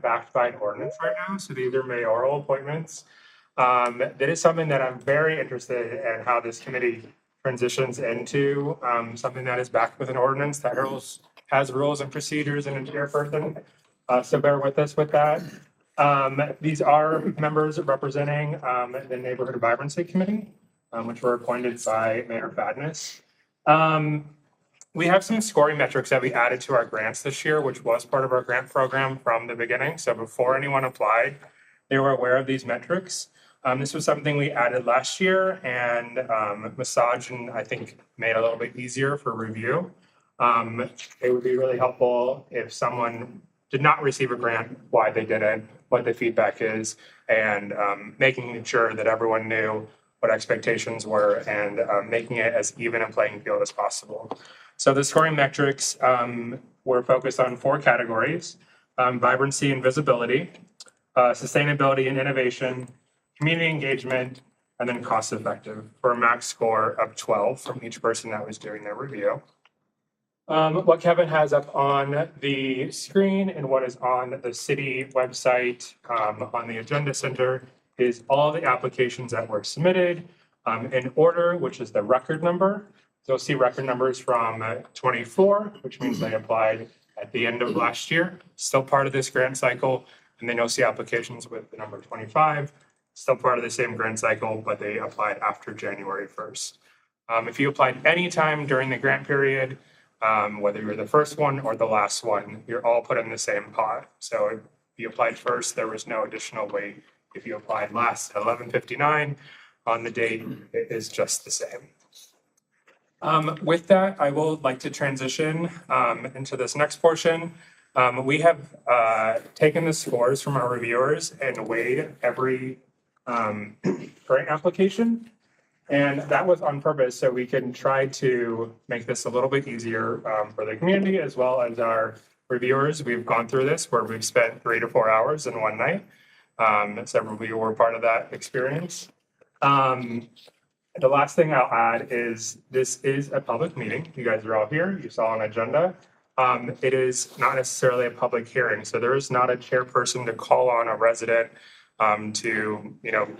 not backed by an ordinance right now, so these are mayoral appointments. That is something that I'm very interested in how this committee transitions into something that is backed with an ordinance that has rules and procedures and a chairperson. So bear with us with that. These are members representing the Neighborhood Vibrancy Committee, which were appointed by Mayor Fadness. We have some scoring metrics that we added to our grants this year, which was part of our grant program from the beginning. So before anyone applied, they were aware of these metrics. This was something we added last year and massaged and I think made a little bit easier for review. It would be really helpful if someone did not receive a grant, why they didn't, what the feedback is, and making sure that everyone knew what expectations were and making it as even a playing field as possible. So the scoring metrics were focused on 4 categories: vibrancy and visibility, sustainability and innovation, community engagement, and then cost effective, for a max score of 12 from each person that was doing their review. What Kevin has up on the screen and what is on the city website on the agenda center is all the applications that were submitted in order, which is the record number. So you'll see record numbers from 24, which means they applied at the end of last year, still part of this grant cycle. And then you'll see applications with the number 25, still part of the same grant cycle, but they applied after January 1st. If you applied anytime during the grant period, whether you're the first one or the last one, you're all put in the same pot. So if you applied first, there was no additional weight. If you applied last at 11:59 on the date, it is just the same. With that, I would like to transition into this next portion. We have taken the scores from our reviewers and weighed every grant application. And that was on purpose, so we can try to make this a little bit easier for the community as well as our reviewers. We've gone through this where we've spent 3 to 4 hours in one night. Several of you were part of that experience. The last thing I'll add is this is a public meeting. You guys are all here. You saw an agenda. It is not necessarily a public hearing, so there is not a chairperson to call on a resident to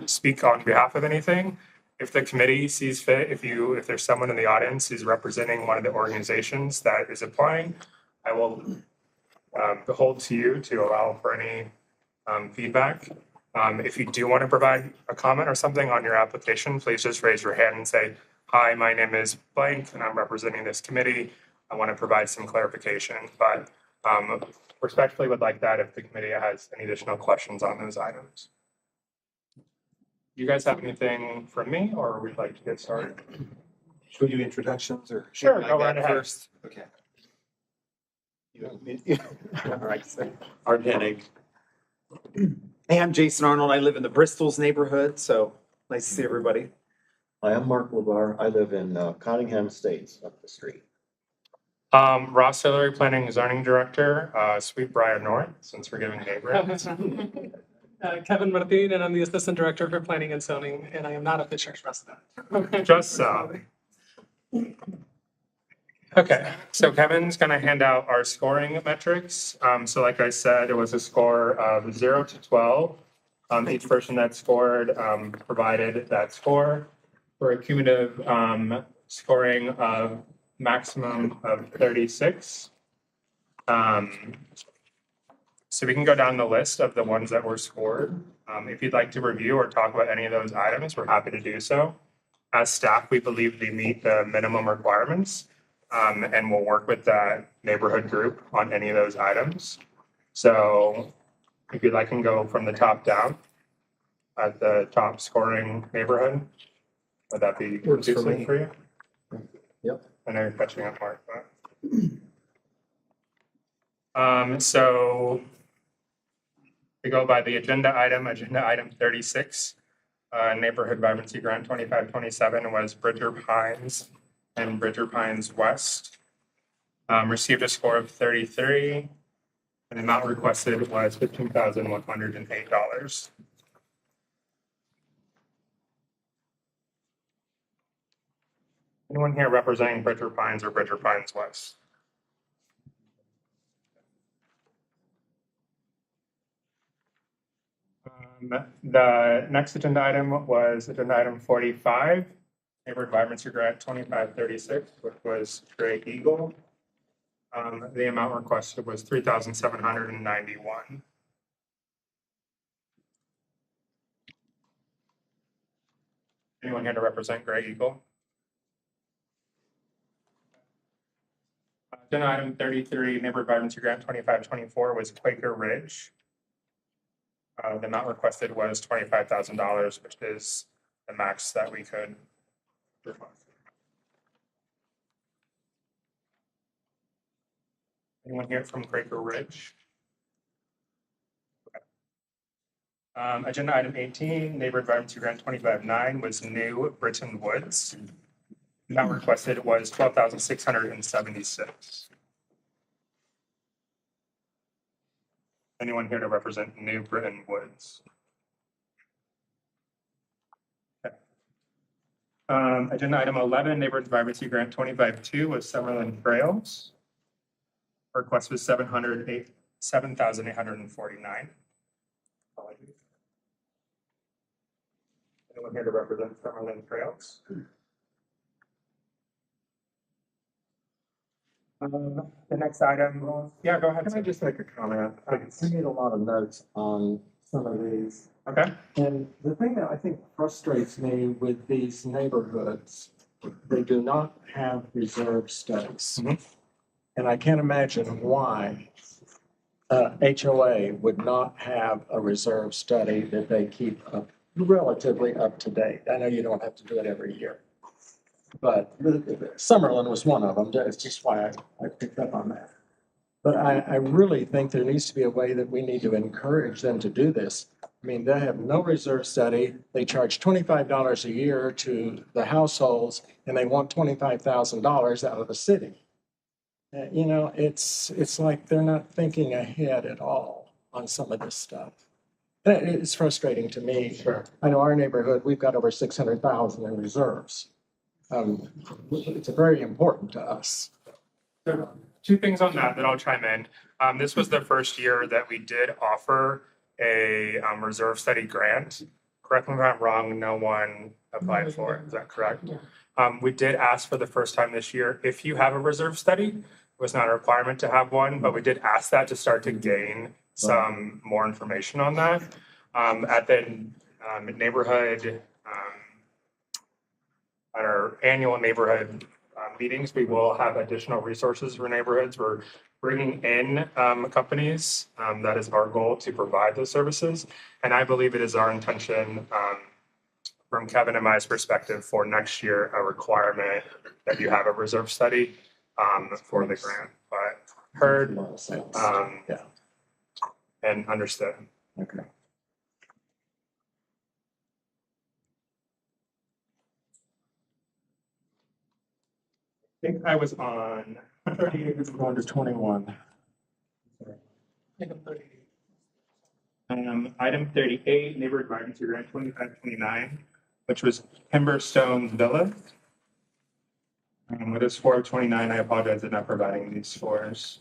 speak on behalf of anything. If the committee sees fit, if there's someone in the audience who's representing one of the organizations that is applying, I will behold to you to allow for any feedback. If you do want to provide a comment or something on your application, please just raise your hand and say, "Hi, my name is blank and I'm representing this committee. I want to provide some clarification." But respectfully would like that if the committee has any additional questions on those items. You guys have anything from me, or we'd like to get started? Should we do introductions or? Sure, go right ahead. First. Okay. All right. Art Hennig. Hey, I'm Jason Arnold. I live in the Bristol's neighborhood, so nice to see everybody. Hi, I'm Mark LeVar. I live in Cottingham Estates up the street. Ross Hillary, Planning and Zoning Director, Sweetbriar North, since we're giving neighborhoods. Kevin Martin, and I'm the Assistant Director for Planning and Zoning, and I am not a Fishers resident. Just so. Okay, so Kevin's going to hand out our scoring metrics. So like I said, it was a score of 0 to 12. Each person that scored provided that score for a cumulative scoring of maximum of 36. So we can go down the list of the ones that were scored. If you'd like to review or talk about any of those items, we're happy to do so. As staff, we believe they meet the minimum requirements, and we'll work with that neighborhood group on any of those items. So if you'd like, I can go from the top down at the top scoring neighborhood. Would that be conducive for you? Yep. I know you're catching up, Mark. So we go by the agenda item 36, Neighborhood Vibrancy Grant 2527 was Bridger Pines and Bridger Pines West. Received a score of 33, and the amount requested was $15,108. Anyone here representing Bridger Pines or Bridger Pines West? The next agenda item was agenda item 45, Neighborhood Vibrancy Grant 2536, which was Grey Eagle. The amount requested was $3,791. Anyone here to represent Grey Eagle? Agenda item 33, Neighborhood Vibrancy Grant 2524 was Quaker Ridge. The amount requested was $25,000, which is the max that we could request. Anyone here from Quaker Ridge? Agenda item 18, Neighborhood Vibrancy Grant 25-9 was New Britain Woods. The amount requested was $12,676. Anyone here to represent New Britain Woods? Okay. Agenda item 11, Neighborhood Vibrancy Grant 25-2 was Summerlin Trails. Request was $7,849. Apologies. Anyone here to represent Summerlin Trails? The next item, yeah, go ahead. Can I just make a comment? I made a lot of notes on some of these. Okay. And the thing that I think frustrates me with these neighborhoods, they do not have reserve studies. Mhm. And I can't imagine why HOA would not have a reserve study that they keep up, relatively up to date. I know you don't have to do it every year. But Summerlin was one of them. That's just why I picked up on that. But I really think there needs to be a way that we need to encourage them to do this. I mean, they have no reserve study. They charge $25 a year to the households, and they want $25,000 out of the city. You know, it's like they're not thinking ahead at all on some of this stuff. And it's frustrating to me. Sure. I know our neighborhood, we've got over 600,000 in reserves. It's very important to us. So, two things on that I'll chime in. This was the first year that we did offer a reserve study grant. Correct me if I'm wrong, no one applied for it. Is that correct? Yeah. We did ask for the first time this year, if you have a reserve study, it was not a requirement to have one, but we did ask that to start to gain some more information on that. At the neighborhood, at our annual neighborhood meetings, we will have additional resources for neighborhoods. We're bringing in companies. That is our goal, to provide those services. And I believe it is our intention, from Kevin and my perspective, for next year, a requirement that you have a reserve study for the grant. But heard A lot of sense. yeah, and understood. Okay. I think I was on 38. It's going to 21. Item 38, neighborhood vibrancy grant 2529, which was Timberstone Villa. With a score of 29, I apologize for not providing these scores.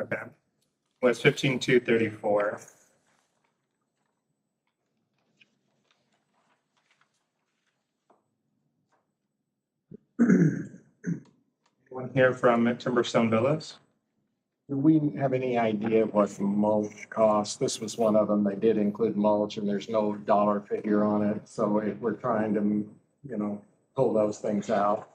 Okay. Was 15,234. Anyone here from Timberstone Villas? Do we have any idea what mulch costs? This was one of them. They did include mulch and there's no dollar figure on it. So we're trying to, you know, pull those things out.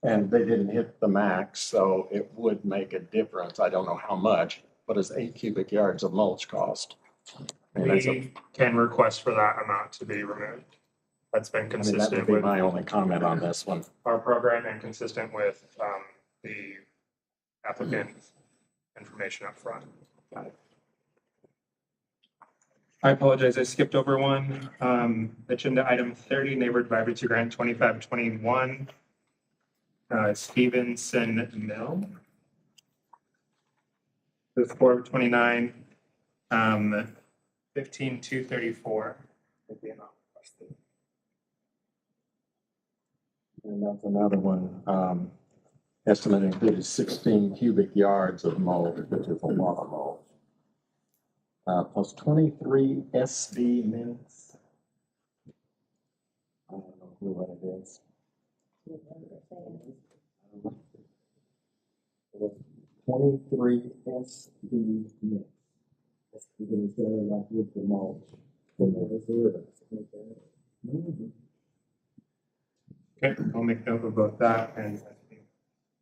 And they didn't hit the max, so it would make a difference. I don't know how much, but it's 8 cubic yards of mulch cost. I mean, We can request for that amount to be removed. That's been that would consistent be with my only comment on this one. our program and consistent with the applicant information up front. Got it. I apologize, I skipped over one. Agenda item 30, neighborhood vibrancy grant 2521, Stevenson Mill. The score of 29, 15,234. is the amount requested. And that's another one. Estimate included 16 cubic yards of mulch, which is a lot of mulch. plus 23 SB minutes. I don't know what it is. 23 SB minutes. Because they're like with the mulch. Okay, I'll make note of both that and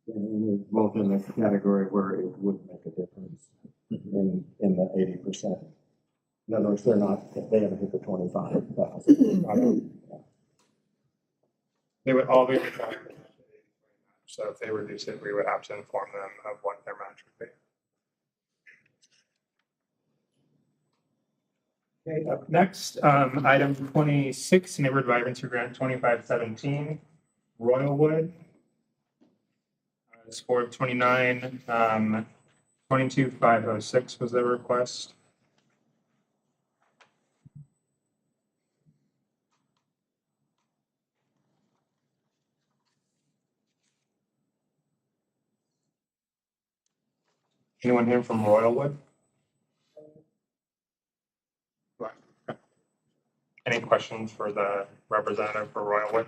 And it's both in the category where it would make a difference in the 80%. In other words, they haven't hit the 25,000. they would all be required. So if they reduce it, we would have to inform them of what their match would be. Okay, up next, item 26, Neighborhood Vibrancy Grant 2517, Royalwood. Score of 29, 22506 was the request. Anyone here from Royalwood? Right. Okay. Any questions for the representative for Royalwood?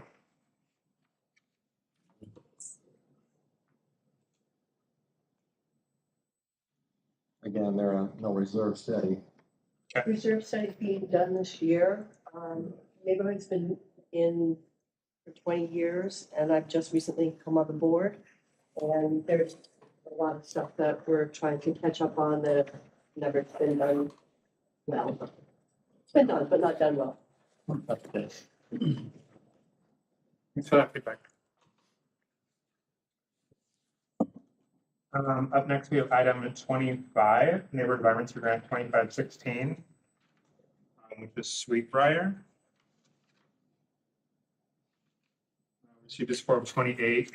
Again, there are no reserve study. Reserve study being done this year. Neighborhood's been in for 20 years, and I've just recently come on the board. And there's a lot of stuff that we're trying to catch up on that never been done well. It's been done, but not done well. Thanks for that feedback. Up next, we have item 25, Neighborhood Vibrancy Grant 2516, which is Sweetbriar. Received a score of 28,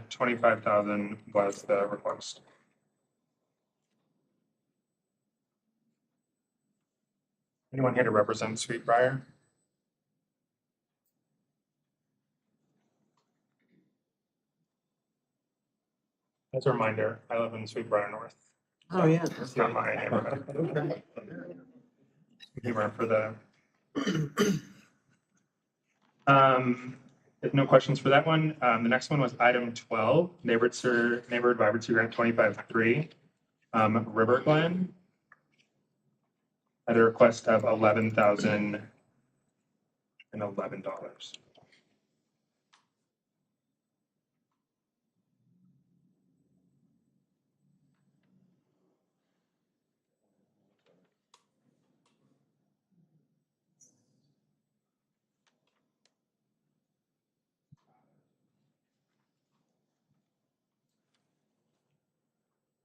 25,000 was the request. Anyone here to represent Sweetbriar? As a reminder, I live in Sweetbriar North. Oh, yeah. It's not my neighborhood. Humor for the. If no questions for that one, the next one was item 12, Neighborhood Vibrancy Grant 25-3, River Glen. At a request of $11,011.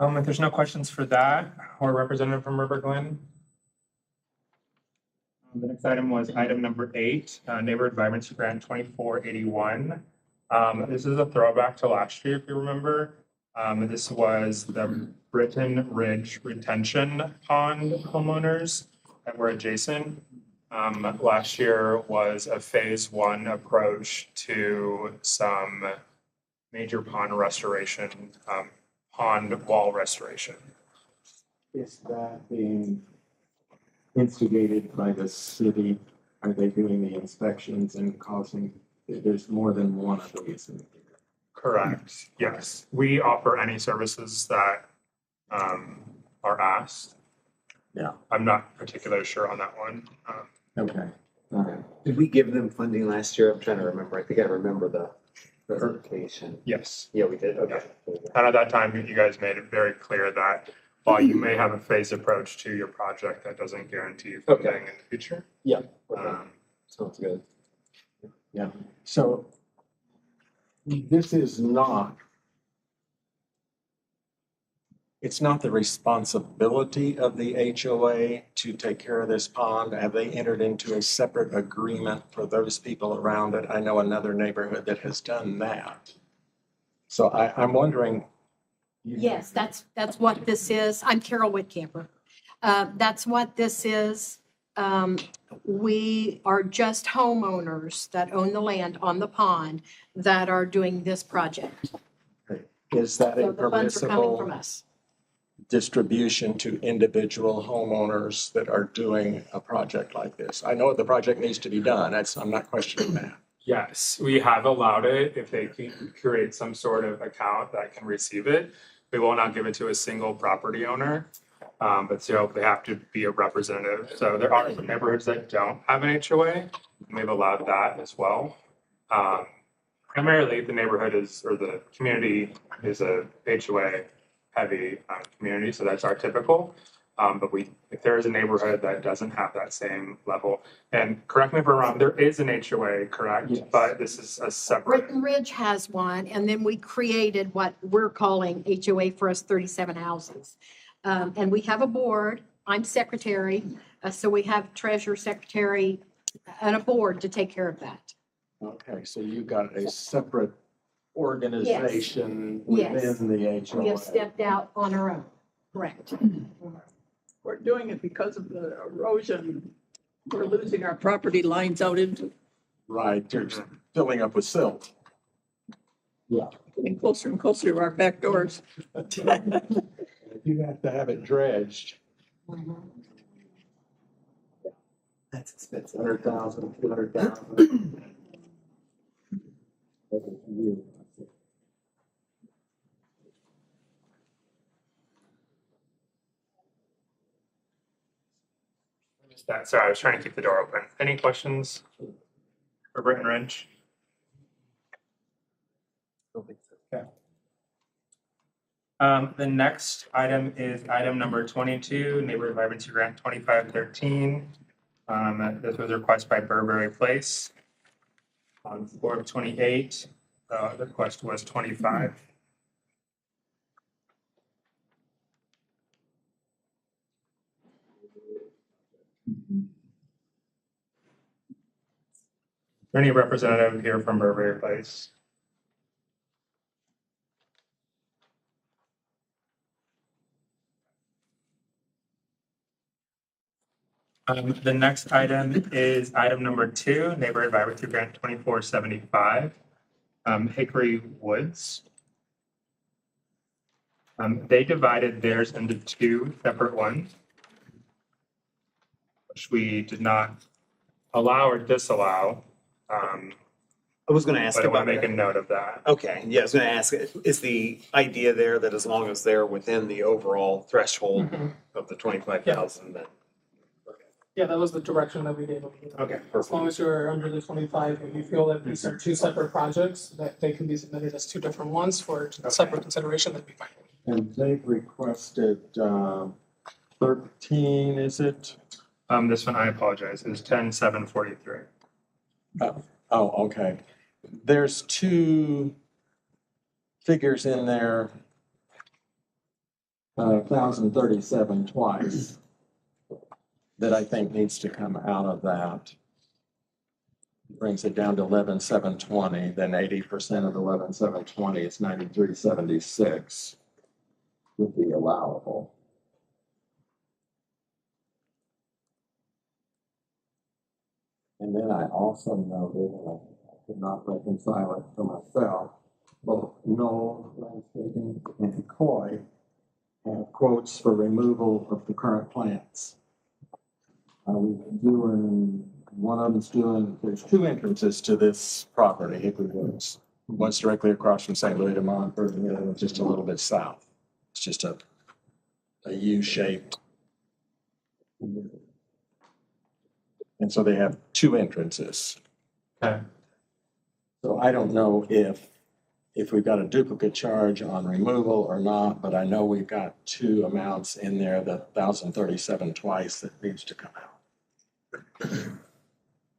If there's no questions for that, or representative from River Glen. The next item was item number 8, Neighborhood Vibrancy Grant 2481. This is a throwback to last year, if you remember. This was the Britton Ridge Retention Pond homeowners that were adjacent. Last year was a phase 1 approach to some major pond restoration, pond wall restoration. Is that being instigated by the city? Are they doing the inspections and causing, there's more than one of these? Correct. Yes. We offer any services that are asked. Yeah. I'm not particularly sure on that one. Okay. Did we give them funding last year? I'm trying to remember. I think I remember the presentation. Yes. Yeah, we did. Okay. And at that time, you guys made it very clear that while you may have a phased approach to your project, that doesn't guarantee you funding in the future. Yeah. Okay. Sounds good. Yeah. So this is not, it's not the responsibility of the HOA to take care of this pond. Have they entered into a separate agreement for those people around it? I know another neighborhood that has done that. So I'm wondering. Yes, that's what this is. I'm Carol Whitcamper. That's what this is. We are just homeowners that own the land on the pond that are doing this project. Is that So a the funds are coming from permissible, us. distribution to individual homeowners that are doing a project like this? I know the project needs to be done. I'm not questioning that. Yes, we have allowed it if they can create some sort of account that can receive it. We will not give it to a single property owner, but still they have to be a representative. So there are some neighborhoods that don't have an HOA, and we've allowed that as well. Primarily, the neighborhood is, or the community is a HOA heavy community, so that's our typical. But if there is a neighborhood that doesn't have that same level, and correct me if I'm wrong, there is an HOA, correct? Yes. But this is a separate. Britton Ridge has one, and then we created what we're calling HOA for us 37 houses. And we have a board, I'm secretary, so we have treasurer, secretary, and a board to take care of that. Okay, so you got a separate organization Yes. within the We HOA. have stepped out on our own, correct? We're doing it because of the erosion. We're losing our property lines out into, Right, you're just filling up with silt. getting closer and closer to our back doors. You have to have it dredged. That's expensive. 100,000, 200,000. Sorry, I was trying to keep the door open. Any questions for Britton Ridge? Okay. The next item is item number 22, Neighborhood Vibrancy Grant 2513. This was a request by Burberry Place. On floor of 28, the request was 25. Any representative here from Burberry Place? The next item is item number 2, Neighborhood Vibrancy Grant 2475, Hickory Woods. They divided theirs into 2 separate ones, which we did not allow or disallow. I was gonna ask But I want about to make a that. note of that. Okay, yeah, I was gonna ask, is the idea there that as long as they're within the overall threshold of the 25,000, then? Yeah, that was the direction that we gave them. Okay, As long as you're under the 25, and you feel that these are 2 separate projects, that they can be submitted as 2 different ones for separate consideration, that'd be fine. And they've requested 13, is it? This one, I apologize, is 10743. Oh, okay. There's 2 figures in there, 1,037 twice, that I think needs to come out of that. Brings it down to 11,720, then 80% of 11,720 is 9376 would be allowable. And then I also noted, and I could not reconcile it for myself, both Knoll Landscaping and Coy have quotes for removal of the current plants. One of them's doing, there's 2 entrances to this property, Hickory Woods. One's directly across from St. Louis de Montfort, and the other one's just a little bit south. It's just a U-shaped. And so they have 2 entrances. Okay. So I don't know if we've got a duplicate charge on removal or not, but I know we've got 2 amounts in there, the 1,037 twice that needs to come out.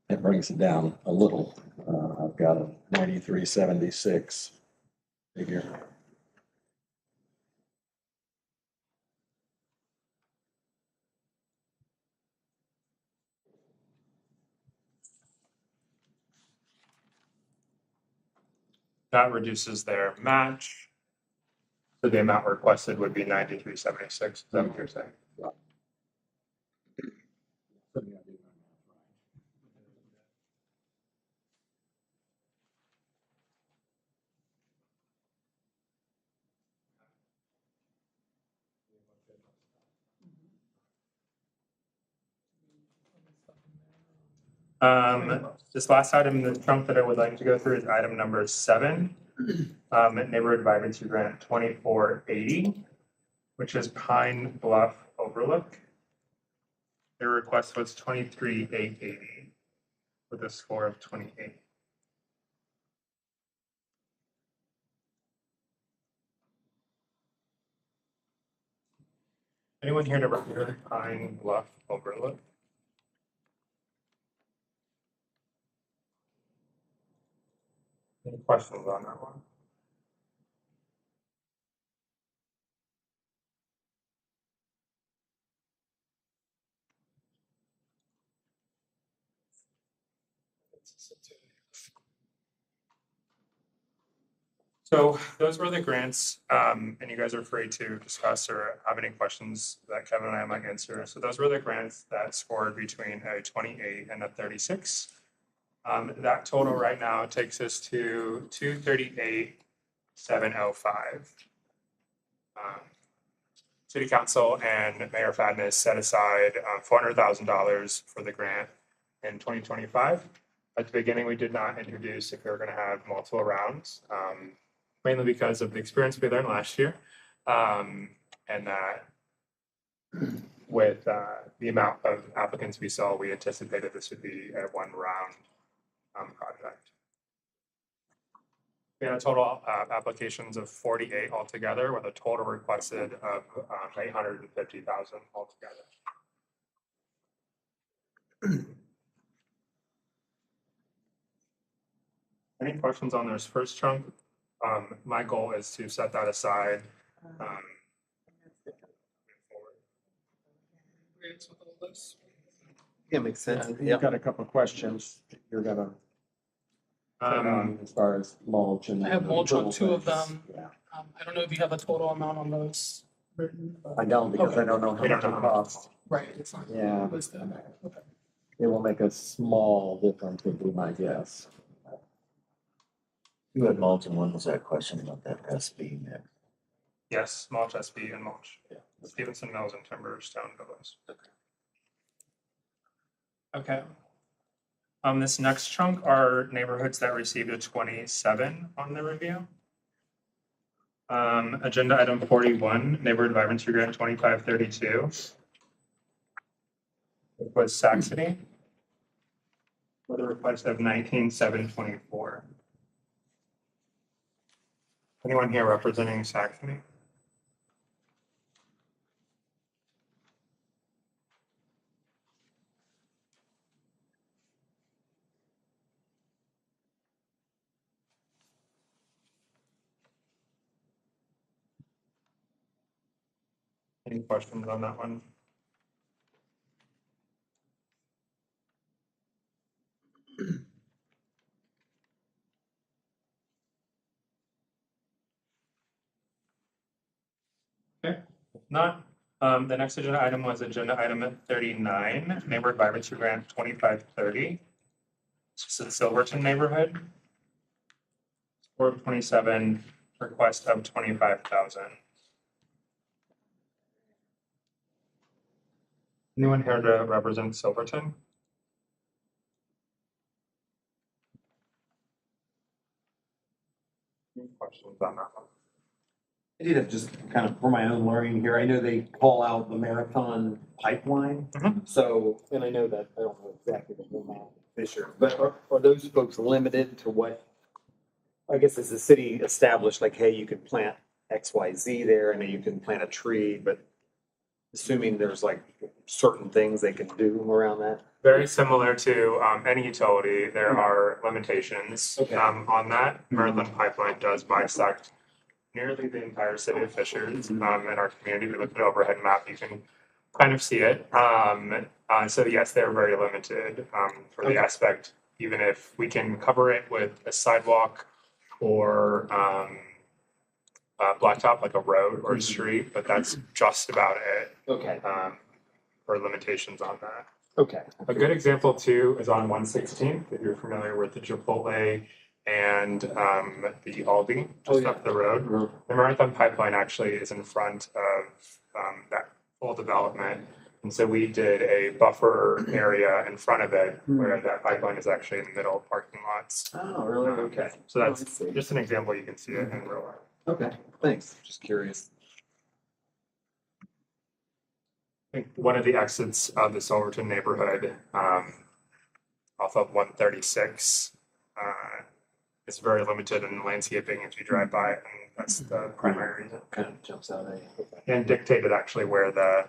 That brings it down a little. I've got a 9376 figure. That reduces their match. So the amount requested would be 9376. Is that what you're saying? This last item in the trunk that I would like to go through is item number 7. Neighborhood Vibrancy Grant 2480, which is Pine Bluff Overlook. Their request was 23,880 with a score of 28. Anyone here to represent Pine Bluff Overlook? Any questions on that one? So those were the grants, and you guys are free to discuss or have any questions that Kevin and I might answer. So those were the grants that scored between a 28 and a 36. That total right now takes us to 238,705. City Council and Mayor Fadness set aside $400,000 for the grant in 2025. At the beginning, we did not introduce if we were going to have multiple rounds, mainly because of the experience we learned last year, and that with the amount of applicants we saw, we anticipated this would be a one-round project. We had a total applications of 48 altogether, with a total requested of 850,000 altogether. Any questions on this first chunk? My goal is to set that aside. Agreements with all this. Yeah, makes sense. You've got a couple of questions you're gonna put on as far as mulch and. I have mulch on 2 of them. Yeah, I don't know if you have a total amount on those written. but- I don't because I Okay. don't know how much it costs. Right, it's not Yeah, listed. Okay. it will make a small difference would be my guess. You had Malton, when was that question about that SB mix? Yes, mulch, SB, and mulch. Stevenson Mills and Timber Stone Villas. Okay. This next chunk are neighborhoods that received a 27 on the review. Agenda item 41, neighborhood vibrancy grant 2532. It was Saxony with a request of 19,724. Anyone here representing Saxony? Any questions on that one? Okay, if not, the next agenda item was agenda item 39, neighborhood vibrancy grant 2530. It's the Silverton neighborhood. Score of 27, request of 25,000. Anyone here to represent Silverton? Any questions on that one? I did have just kind of for my own learning here, I know they call out the marathon pipeline. Mhm. So, and I know that, I don't know exactly the amount of Fisher, but are those folks limited to what? I guess as the city established, like, hey, you could plant XYZ there and then you can plant a tree, but assuming there's like certain things they can do around that. Very similar to any utility, there are limitations Okay. on that. Marathon Pipeline does bisect nearly the entire city of Fishers. In our community, we look at the overhead map, you can kind of see it. So yes, they're very limited for the aspect, even if we can cover it with a sidewalk or blacktop like a road or a street, but that's just about it Okay, for limitations on that. okay. A good example too is on 116th, if you're familiar with the Chipotle and the Aldi just up the road. The Marathon Pipeline actually is in front of that full development. And so we did a buffer area in front of it where that pipeline is actually in the middle of parking lots. Oh, really? Okay. So Oh, I that's see. just an example. You can see it in real life. Okay, thanks. Just curious. I think one of the exits of the Silverton neighborhood, off of 136, is very limited in landscaping if you drive by it, and that's the primary reason. Kind of jumps out at you. And dictated actually where the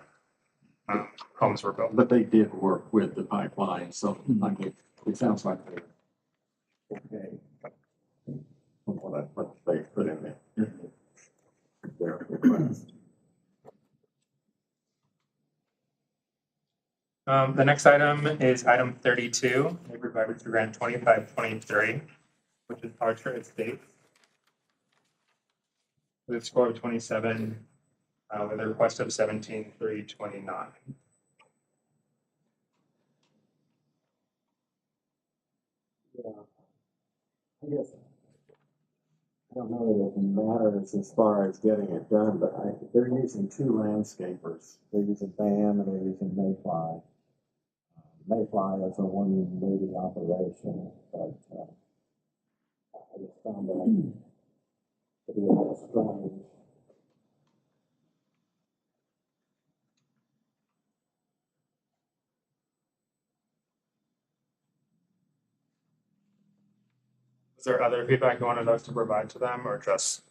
homes were built. But they did work with the pipeline, so I mean, it sounds like they're okay. What they put in there. Their request. The next item is item 32, neighborhood vibrancy grant 2523, which is Archer Estates. With a score of 27, with a request of 17,329. Yeah. I guess, I don't know that it matters as far as getting it done, but they're using two landscapers. They're using BAM and they're using Mayfly. Mayfly is a one-lady operation, but I just found that to be a little strange. Is there other feedback you wanted us to provide to them, or just?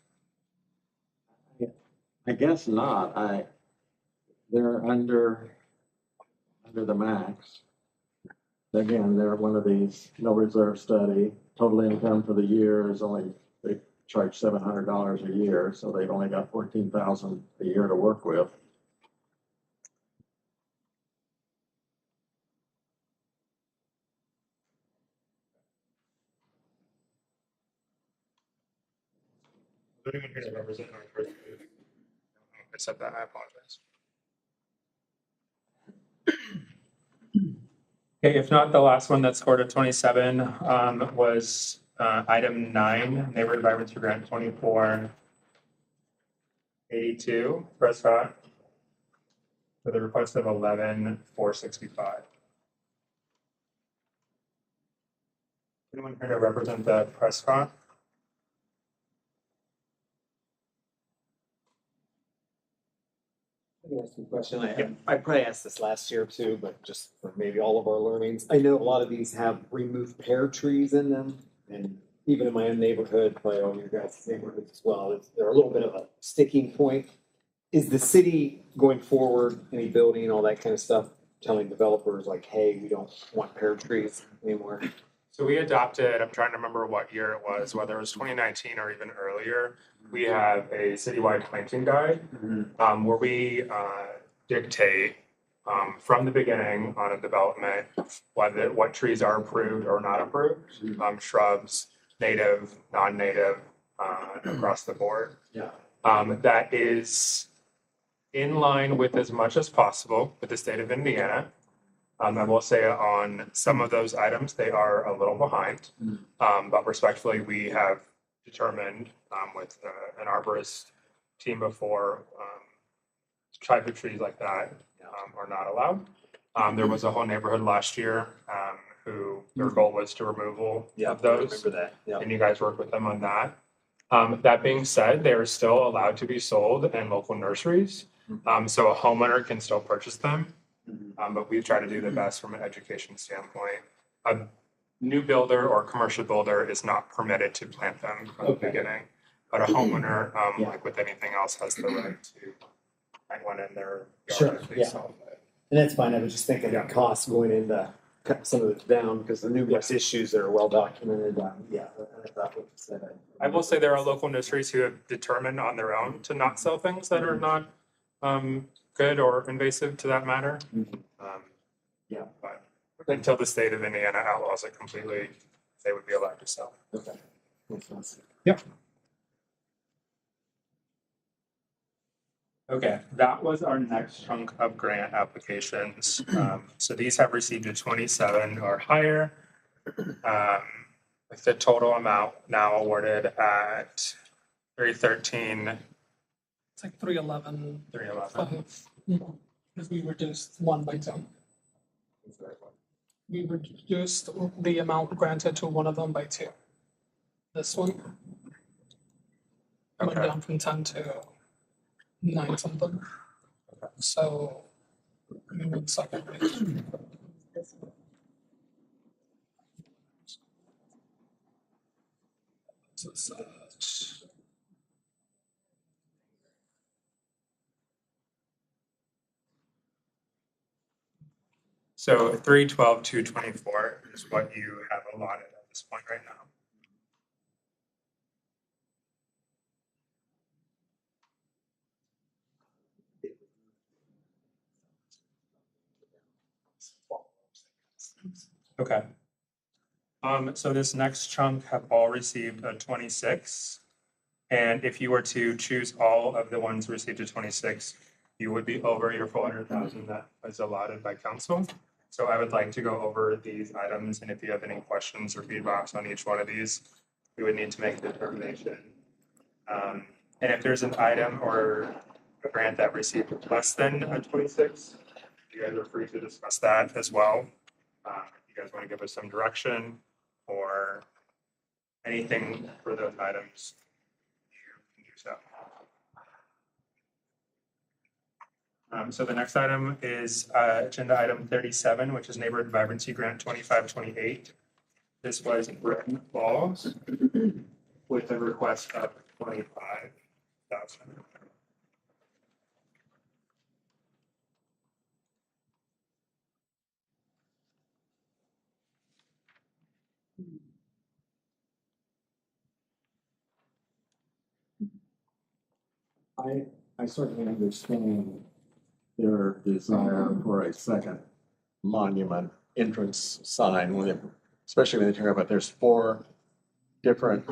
I guess not. They're under the max. Again, they're one of these no reserve study. Total income for the year is only, they charge $700 a year, so they've only got 14,000 a year to work with. Is there anyone here to represent our group? I said that, I apologize. Okay, if not, the last one that scored a 27 was item 9, neighborhood vibrancy grant 2482, Prescott, with a request of 11,465. Anyone here to represent the Prescott? I can ask you a question. I probably asked this last year too, but just for maybe all of our learnings. I know a lot of these have removed pear trees in them. And even in my own neighborhood, probably all your guys' neighborhoods as well, they're a little bit of a sticking point. Is the city going forward, any building, all that kind of stuff, telling developers like, hey, we don't want pear trees anymore? So we adopted, I'm trying to remember what year it was, whether it was 2019 or even earlier. We have a citywide planting guide where we dictate from the beginning on a development what trees are approved or not approved, shrubs, native, non-native, across the board. Yeah. That is in line with as much as possible with the state of Indiana. I will say on some of those items, they are a little behind. But respectfully, we have determined with an arborist team before, type of trees like that are not allowed. There was a whole neighborhood last year who their goal was to removal of I those. remember that. Yeah. And you guys worked with them on that. That being said, they are still allowed to be sold in local nurseries. So a homeowner can still purchase them. But we've tried to do the best from an education standpoint. A new builder or commercial builder is not permitted to plant them from the beginning. But a homeowner, like with anything else, has the right to plant one in their yard if they sell it. And that's fine. I was just thinking the costs going into cut some of it down because the numerous issues that are well documented. Yeah, I thought what you said. I will say there are local nurseries who have determined on their own to not sell things that are not good or invasive to that matter. But until the state of Indiana outlaws it completely, they would be allowed to sell. Okay. Makes sense. Yep. Okay, that was our next chunk of grant applications. So these have received a 27 or higher, with the total amount now awarded at 313. It's like 311. 311. Because we reduced one by two. We reduced the amount granted to one of them by two. This one went Okay. down from 10 to 9 something. So, give me 1 second. So 312, 224 is what you have allotted at this point right now. Okay. So this next chunk have all received a 26. And if you were to choose all of the ones received a 26, you would be over your 400,000 that was allotted by council. So I would like to go over these items, and if you have any questions or feedbacks on each one of these, we would need to make a determination. And if there's an item or a grant that received less than a 26, you guys are free to discuss that as well. If you guys want to give us some direction or anything for those items, you can do so. So the next item is agenda item 37, which is Neighborhood Vibrancy Grant 2528. This was Britain Falls with a request of 25,000. I certainly understand their desire for a second monument entrance sign, especially when they talk about there's 4 different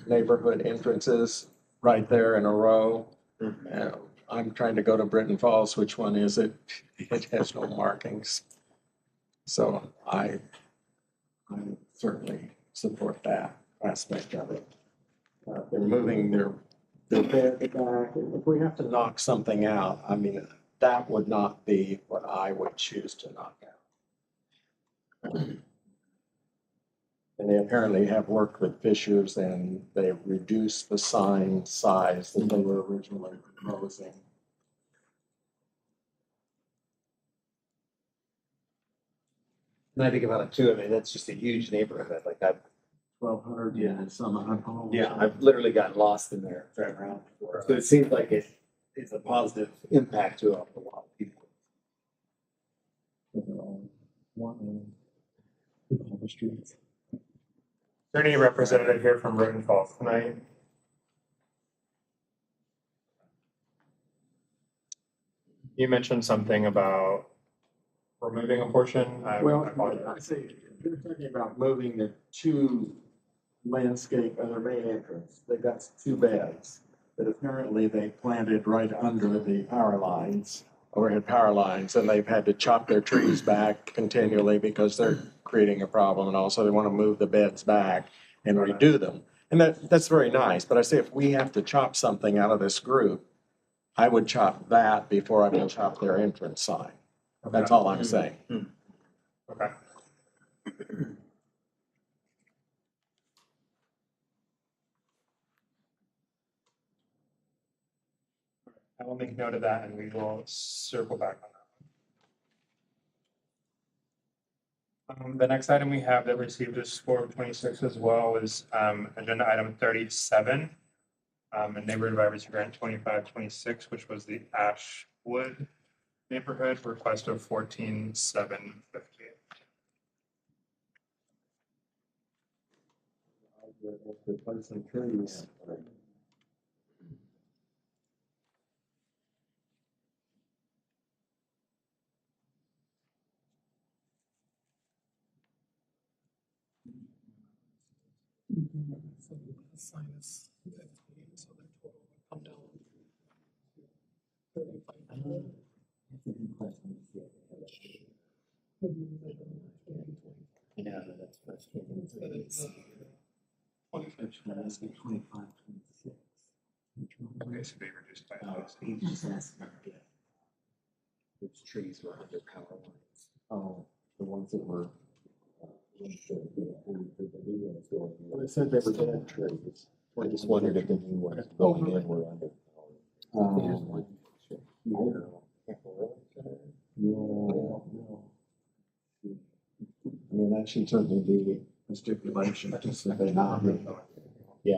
neighborhood entrances right there in a row. I'm trying to go to Britton Falls. Which one is it? It has no markings. So I certainly support that aspect of it. They're moving their bed back. If we have to knock something out, I mean, that would not be what I would choose to knock out. And they apparently have worked with Fishers and they reduced the sign size that they were originally proposing. And I think about it too, I mean, that's just a huge neighborhood, like I've, 1,200 and some odd homes. yeah, I've literally gotten lost in there driving around before. So it seems like it's a positive impact to a lot of people. Is there any representative here from Britton Falls tonight? You mentioned something about removing a portion. I apologize. I see, they're talking about moving the 2 landscape and their main entrance. They've got 2 beds that apparently they planted right under the power lines, overhead power lines, and they've had to chop their trees back continually because they're creating a problem, and also they want to move the beds back and redo them. And that's very nice, but I say if we have to chop something out of this group, I would chop that before I would chop their entrance sign. That's all I'm saying. Okay. I will make note of that and we will circle back on that. The next item we have that received a score of 26 as well is agenda item 37, a neighborhood vibrancy grant 2526, which was the Ashwood neighborhood request of 14,750. Replacing trees. So the sign is 15, so their total would come down. 3,500. Yeah, that's first. Instead it's 25. asking 25, 26. Okay, so they reduced by He's just asking. trees were under power lines. Oh, the ones that were. They said they were dead trees. I just wondered if the new ones going in were under. I mean, that should certainly be a stipulation, just that they not. Yeah.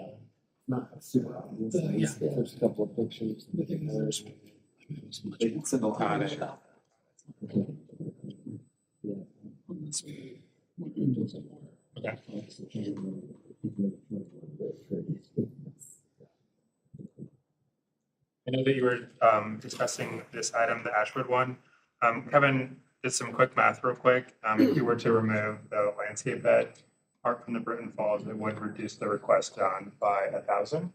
Not super obvious. There's a couple of pictures. They can send a lot of stuff. I know that you were discussing this item, the Ashwood one. Kevin did some quick math real quick. If you were to remove the landscape bed apart from the Britton Falls, it would reduce the request down by 1,000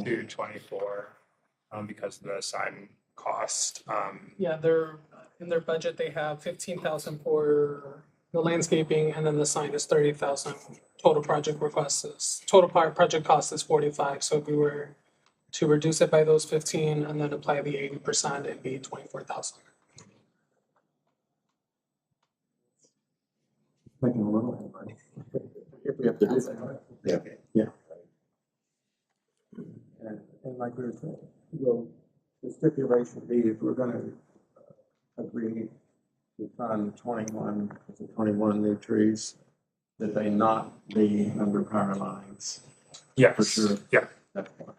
to 24 because of the sign cost. Yeah, they're, in their budget, they have 15,000 for the landscaping, and then the sign is 30,000. Total project project cost is 45, so if we were to reduce it by those 15 and then apply the 80%, it'd be 24,000. Making a little bit of money. If we have to do that. Yeah. Yeah. And like we were saying, the stipulation be if we're gonna agree to fund 21 new trees, that they not be under power lines. Yes. For sure. Yeah. That's fine.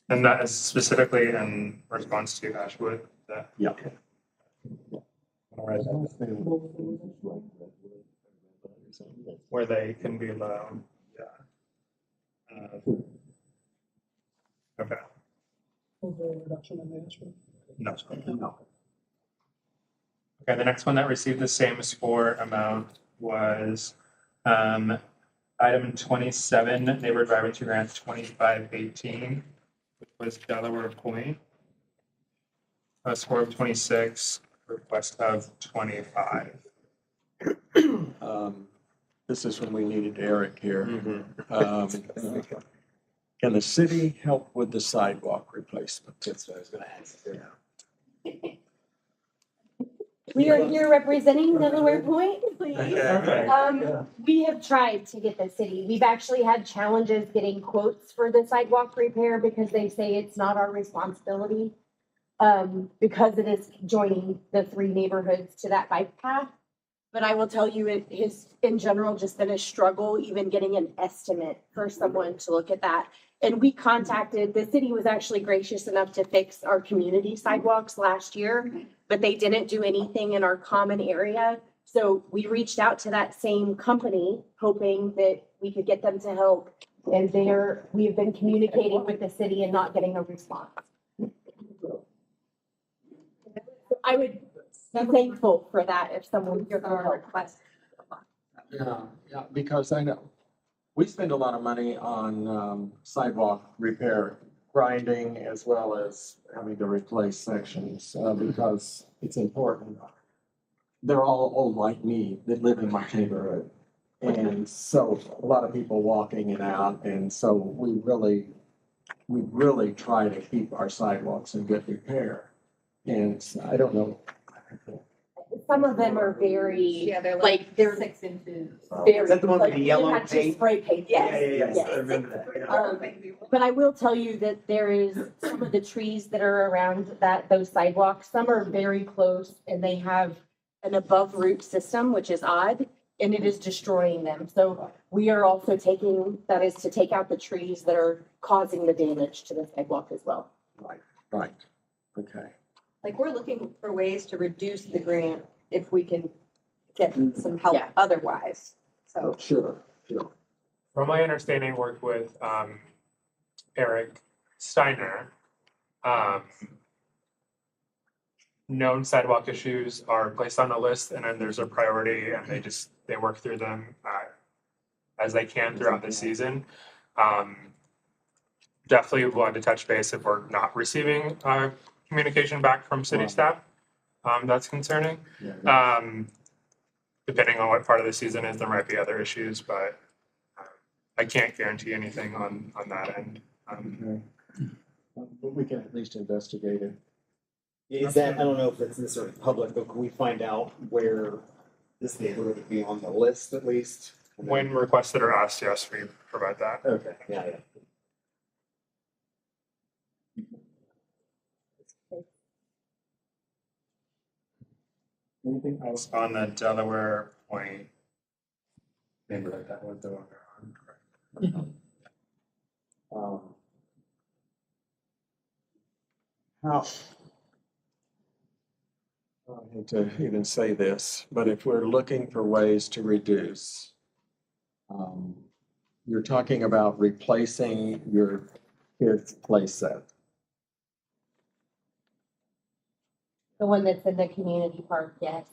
And that is specifically in response to Ashwood. That, Yeah. all right, where they can be low. Yeah. Okay. Was there a reduction in the Ashwood? No. No. Okay, the next one that received the same score amount was item 27, neighbor driving to grant 2518, which was Delaware Point. A score of 26, request of 25. This is when we needed Eric here. Can the city help with the sidewalk replacement? That's what I was gonna ask. We are here representing Delaware Point. Okay. We have tried to get the city. We've actually had challenges getting quotes for the sidewalk repair because they say it's not our responsibility. Because it is joining the 3 neighborhoods to that bike path. But I will tell you, it has in general just been a struggle, even getting an estimate for someone to look at that. And we contacted, the city was actually gracious enough to fix our community sidewalks last year, but they didn't do anything in our common area. So we reached out to that same company, hoping that we could get them to help. And we have been communicating with the city and not getting a response. I would be thankful for that if someone could request. Yeah, because I know, we spend a lot of money on sidewalk repair, grinding, as well as having to replace sections, because it's important. They're all old like me that live in my neighborhood. And so a lot of people walking in and out, and so we really try to keep our sidewalks in good repair. And I don't know. Some of them are very, Yeah, they're like, they're 6 inches. very. Is that the one with like, the you yellow have to paint? Spray paint, yes. I remember that. But I will tell you that there is some of the trees that are around those sidewalks, some are very close and they have an above root system, which is odd, and it is destroying them. So we are also that is to take out the trees that are causing the damage to the sidewalk as well. Right, okay. Like, we're looking for ways to reduce the grant if we can get some help Yeah. otherwise. So Sure. From my understanding, worked with Eric Steiner. Known sidewalk issues are placed on a list, and then there's a priority, and they work through them as they can throughout the season. Definitely want to touch base if we're not receiving communication back from city staff. That's concerning. Depending on what part of the season is, there might be other issues, but I can't guarantee anything on that end. But we can at least investigate it. Is that, I don't know if it's necessarily public, but can we find out where this neighborhood would be on the list at least? When requested or asked, yes, we provide that. Okay, yeah, yeah. Anything else on the Delaware Point neighborhood that was the one we're on? How? I hate to even say this, but if we're looking for ways to reduce, you're talking about replacing your kids' playset. The one that's in the community park, yes.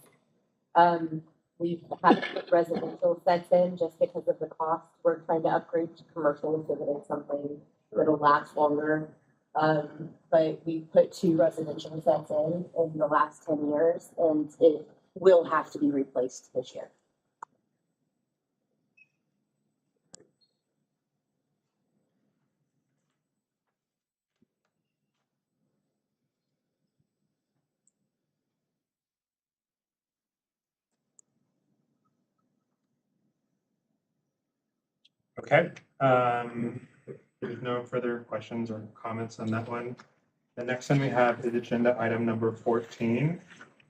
We've had to put residential sets in just because of the cost. We're trying to upgrade to commercial so that it's something that'll last longer. But we put 2 residential sets in the last 10 years, and it will have to be replaced this year. Okay, there's no further questions or comments on that one. The next one we have is agenda item number 14,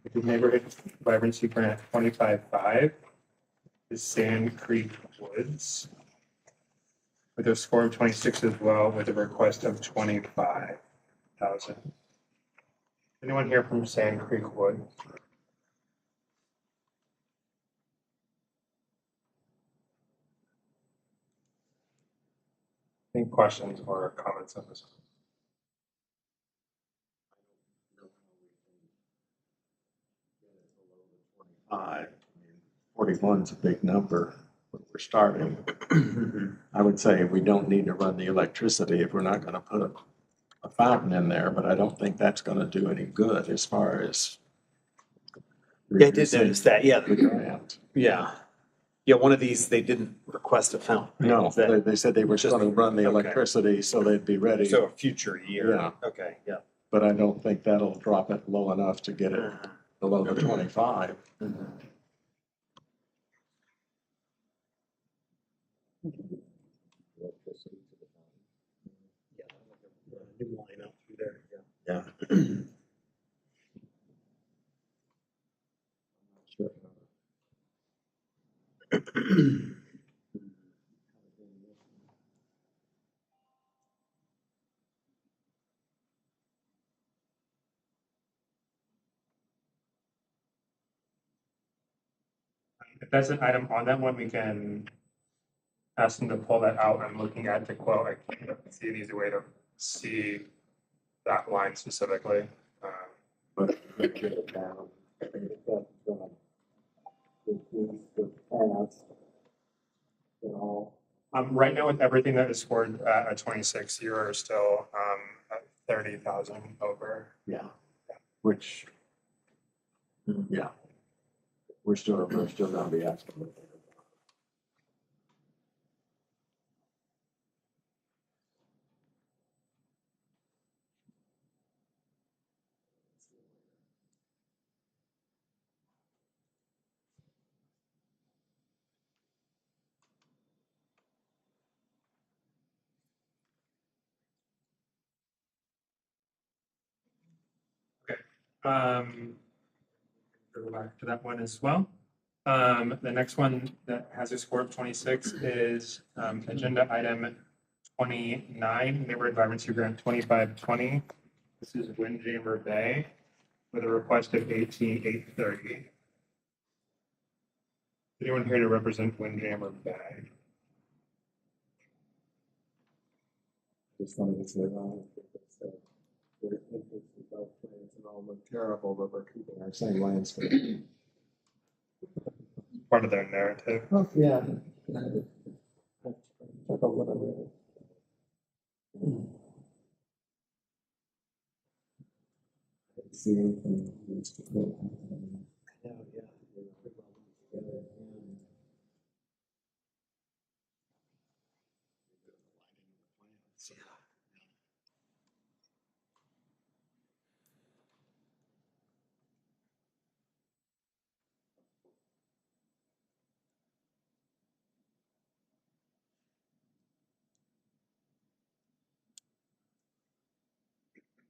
which is Neighborhood Vibrancy Grant 25-5, is Sand Creek Woods, with a score of 26 as well, with a request of 25,000. Anyone here from Sand Creek Woods? Any questions or comments on this? I mean, 41's a big number when we're starting. I would say we don't need to run the electricity if we're not gonna put a fountain in there, but I don't think that's gonna do any good as far as. Yeah, I did notice that, yeah. The grant. Yeah. Yeah, one of these, they didn't request a fountain. right? No, Is that- they said they were just gonna run the Okay. electricity so they'd be ready, So a future year. Yeah. Okay, yeah. but I don't think that'll drop it low enough to get it Uh-huh. below the 25. Yeah, like a new line out through there, Yeah. If that's an item on that one, we can ask them to pull that out. I'm looking at the quote. I can't see an easy way to see that line specifically. But get it down. I think that's gonna reduce the pass. You know, Right now, with everything that is scored at a 26, you are still at 30,000 over. yeah, which, yeah, we're still gonna be asking. Go back to that one as well. The next one that has a score of 26 is agenda item 29, Neighborhood Vibrancy Grant 2520. This is Windjammer Bay with a request of 18,830. Anyone here to represent Windjammer Bay? Just wanted to say, their interest in both plans and all look terrible, but we're keeping our same landscape. Part of their narrative. Oh, yeah. Check out what I read. See anything. yeah.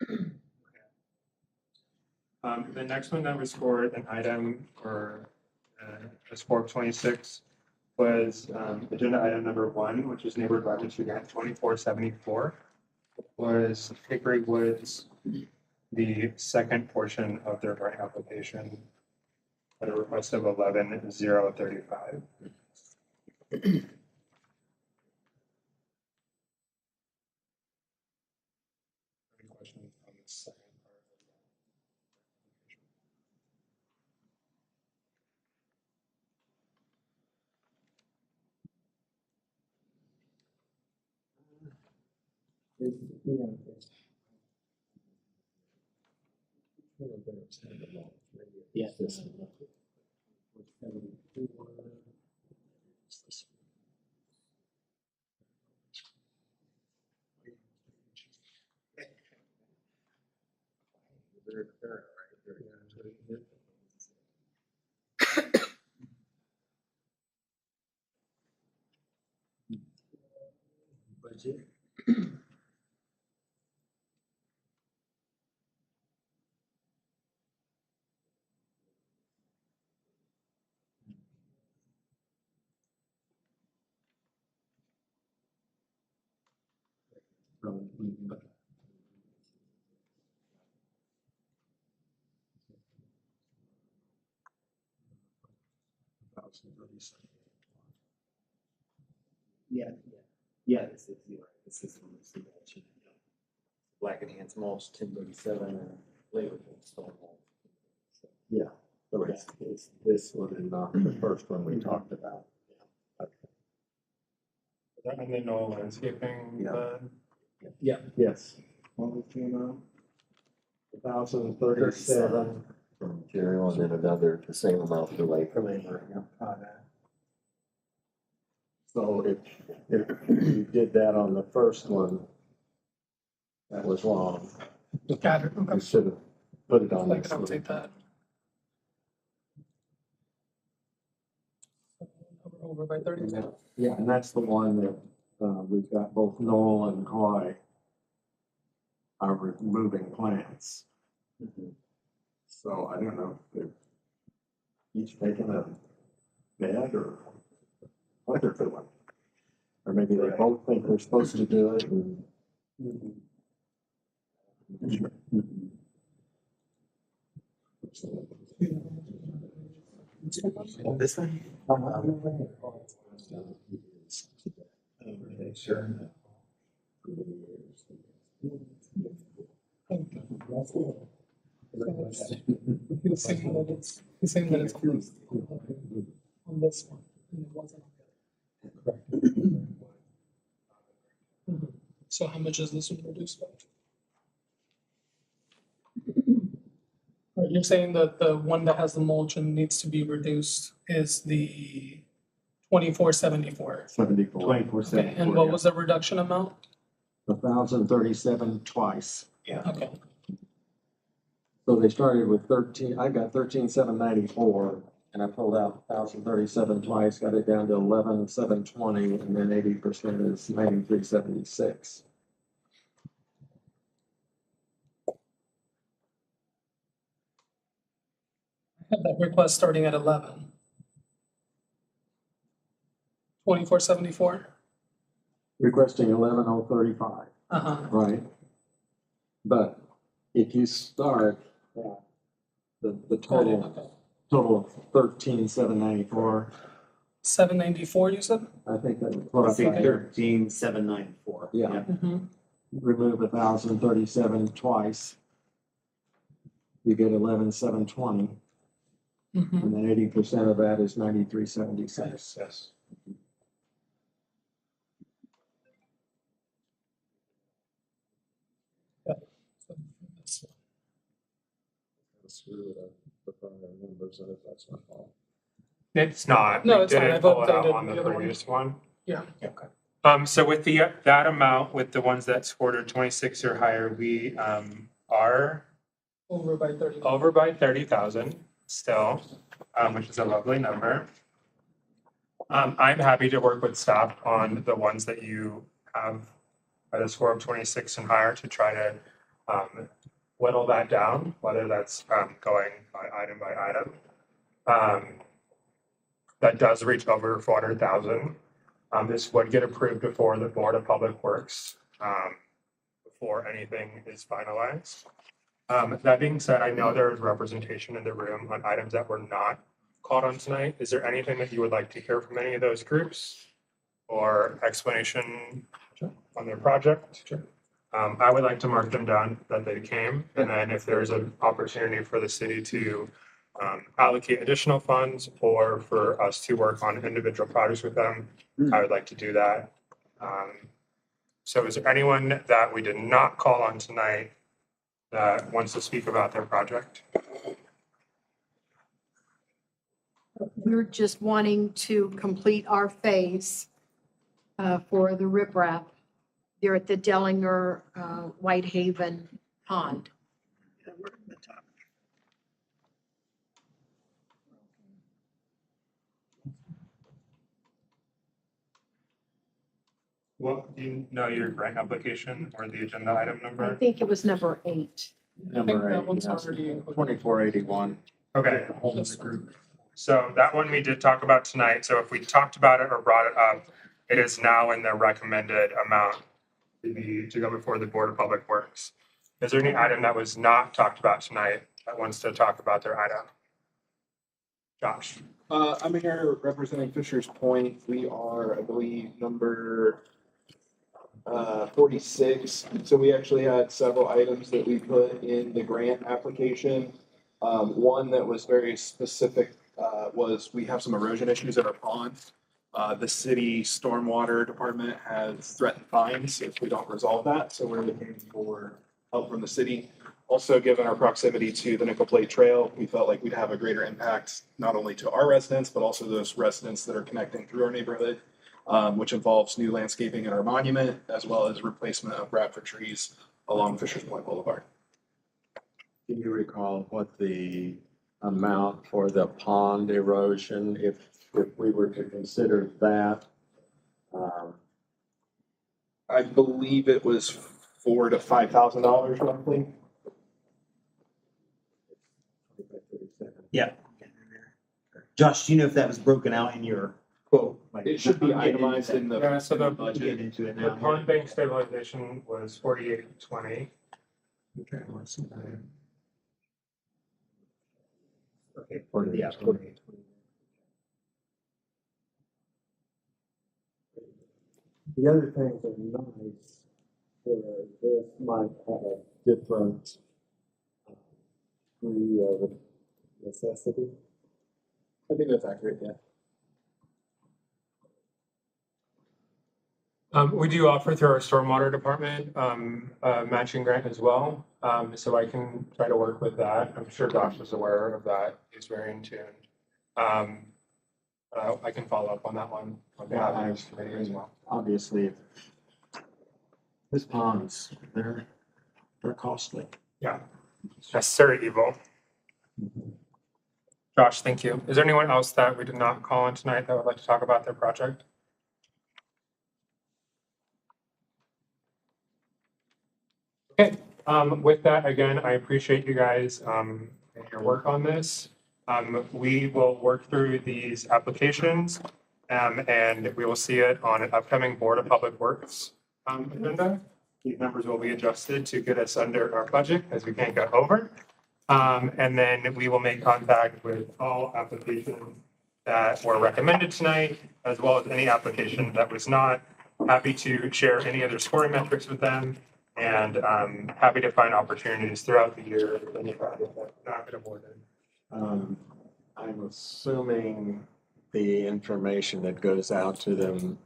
The next one that was scored an item for a score of 26 was agenda item number 1, which is neighborhood Vibrancy grant 2474. Was Hickory Woods the second portion of their grant application at a request of 11,035. Any questions on the second part of the application? Yes. Budget. Yeah, yeah, this is, you're right, this is the mulch, yeah. Black and hands mulch, 1037, or labor stone mulch. Yeah, the rest is this one and not the first one we talked about. And then no landscaping. Yeah. Yeah. Yes. What was the amount? 1,037. For material and then another, the same amount for labor. For labor, yeah. So if you did that on the first one, that was wrong. Got it, You okay. should have put it on Like, this I'll one. take that. Over by 30. Yeah, and that's the one that, we've got both Noel and Hoy are removing plants. So I don't know if they're each taking a bed or what they're doing. Or maybe they both think they're supposed to do it and. This one? Okay, sure. He's saying that it's on this one, and it wasn't on the other. Mhm. So how much is this one reduced by? Or you're saying that the one that has the mulch and needs to be reduced is the 2474. 74. 24, Okay, and what was the reduction amount? 1,037 twice. Yeah. Okay, So they started with 13, I got 13,794 and I pulled out 1,037 twice, got it down to 11,720 and then 80% is 9376. I have that request starting at 11. 2474? Requesting 11,035, Uh-huh, right? But if you start at the total, okay. total of 13,794, 794, you said? I think that's I what think I 13,794. Yeah. Mm-hmm. remove 1,037 twice. You get 11,720, Mm-hmm. and then 80% of that is 9376. Yes. It's not. No, We it's fine. didn't I've pull it out updated on the the other one. previous one. Yeah. So with that amount, with the ones that scored a 26 or higher, we are Over by 30. over by 30,000 still, which is a lovely number. I'm happy to work with staff on the ones that you have at a score of 26 and higher to try to whittle that down, whether that's going by item. That does reach over 400,000. This would get approved before the Board of Public Works, before anything is finalized. That being said, I know there is representation in the room on items that were not called on tonight. Is there anything that you would like to hear from any of those groups or explanation on their project? Sure. I would like to mark them down that they came, and then if there's an opportunity for the city to allocate additional funds or for us to work on individual projects with them, I would like to do that. So is there anyone that we did not call on tonight that wants to speak about their project? We're just wanting to complete our phase for the riprap there at the Dellinger Whitehaven Pond. Well, do you know your grant application or the agenda item I number? think it was number 8. Number that 8, one's yes, already included. 2481. Okay, Holdings group. so that one we did talk about tonight. So if we talked about it or brought it up, it is now in the recommended amount to go before the Board of Public Works. Is there any item that was not talked about tonight that wants to talk about their item? Josh? I'm here representing Fisher's Point. We are, I believe, number 46. So we actually had several items that we put in the grant application. One that was very specific was we have some erosion issues at our pond. The city stormwater department has threatened fines if we don't resolve that. So we're looking for help from the city. Also, given our proximity to the Nickel Plate Trail, we felt like we'd have a greater impact, not only to our residents, but also those residents that are connecting through our neighborhood, which involves new landscaping in our monument, as well as replacement of Bradford trees along Fishers Point Boulevard. Do you recall what the amount for the pond erosion, if we were to consider that? I believe it was $4,000 to $5,000 roughly. Yeah. Josh, do you know if that was broken out in your quote? Like, It should be I'm getting into itemized in the Yeah, so the budget. Get into it The now. pond bank stabilization was 4820. Okay, let's see. Okay, yeah, 48. The other things that are nice, this might have a different degree of necessity. I think that's accurate, yeah. We do offer through our stormwater department a matching grant as well. So I can try to work with that. I'm sure Josh is aware of that. He's very in tune. I can follow up on that one on behalf of this committee as well. Obviously, these ponds, they're costly. Yeah, necessary evil. Josh, thank you. Is there anyone else that we did not call on tonight that would like to talk about their project? Okay, with that, again, I appreciate you guys and your work on this. We will work through these applications and we will see it on an upcoming Board of Public Works agenda. These numbers will be adjusted to get us under our budget as we can't go over. And then we will make contact with all applications that were recommended tonight, as well as any application that was not. Happy to share any other scoring metrics with them, and happy to find opportunities throughout the year with any project that not been awarded. I'm assuming the information that goes out to them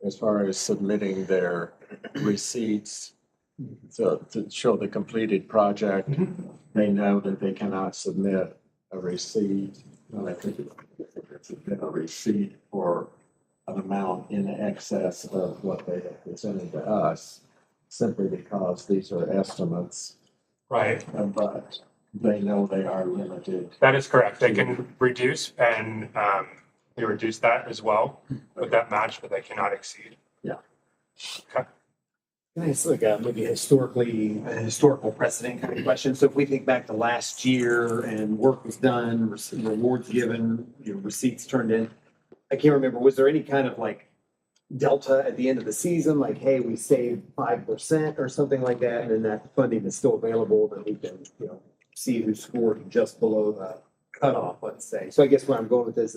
as far as submitting their receipts, so to show the completed project, they know that they cannot submit a receipt. They can submit a receipt for an amount in excess of what they have presented to us, simply because these are estimates. Right, But they know they are limited. that is correct. They can reduce and we reduce that as well with that match, but they cannot exceed. Yeah. Okay. It's like a maybe a historical precedent kind of question. So if we think back to last year and work was done, rewards given, receipts turned in, I can't remember, was there any kind of like delta at the end of the season, like, hey, we saved 5% or something like that, and then that funding is still available that we can, see who scored just below the cutoff, let's say. So I guess where I'm going with this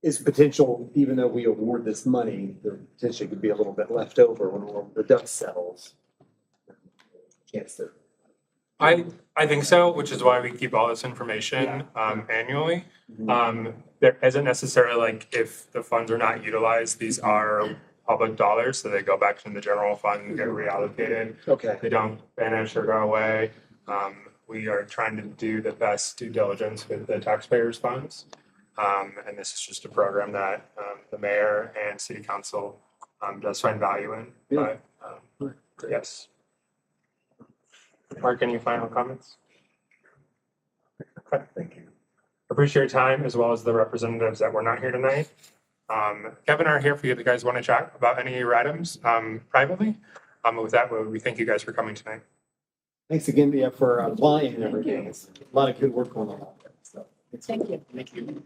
is potential, even though we award this money, there potentially could be a little bit left over when all the dust settles. Chance to. I think so, which is why we keep all this information annually. There isn't necessarily like if the funds are not utilized, these are public dollars, so they go back to the general fund and get reallocated. Okay. They don't vanish or go away. We are trying to do the best due diligence with the taxpayers' funds. And this is just a program that the mayor and city council does find value in. Yeah. But yes. Mark, any final comments? Okay, thank you. Appreciate your time as well as the representatives that were not here tonight. Kevin are here for you. If you guys want to chat about any of your items privately. With that, we thank you guys for coming tonight. Thanks again, for applying and everything. It's a lot of good work going on out there. So, Thank you. Thank you.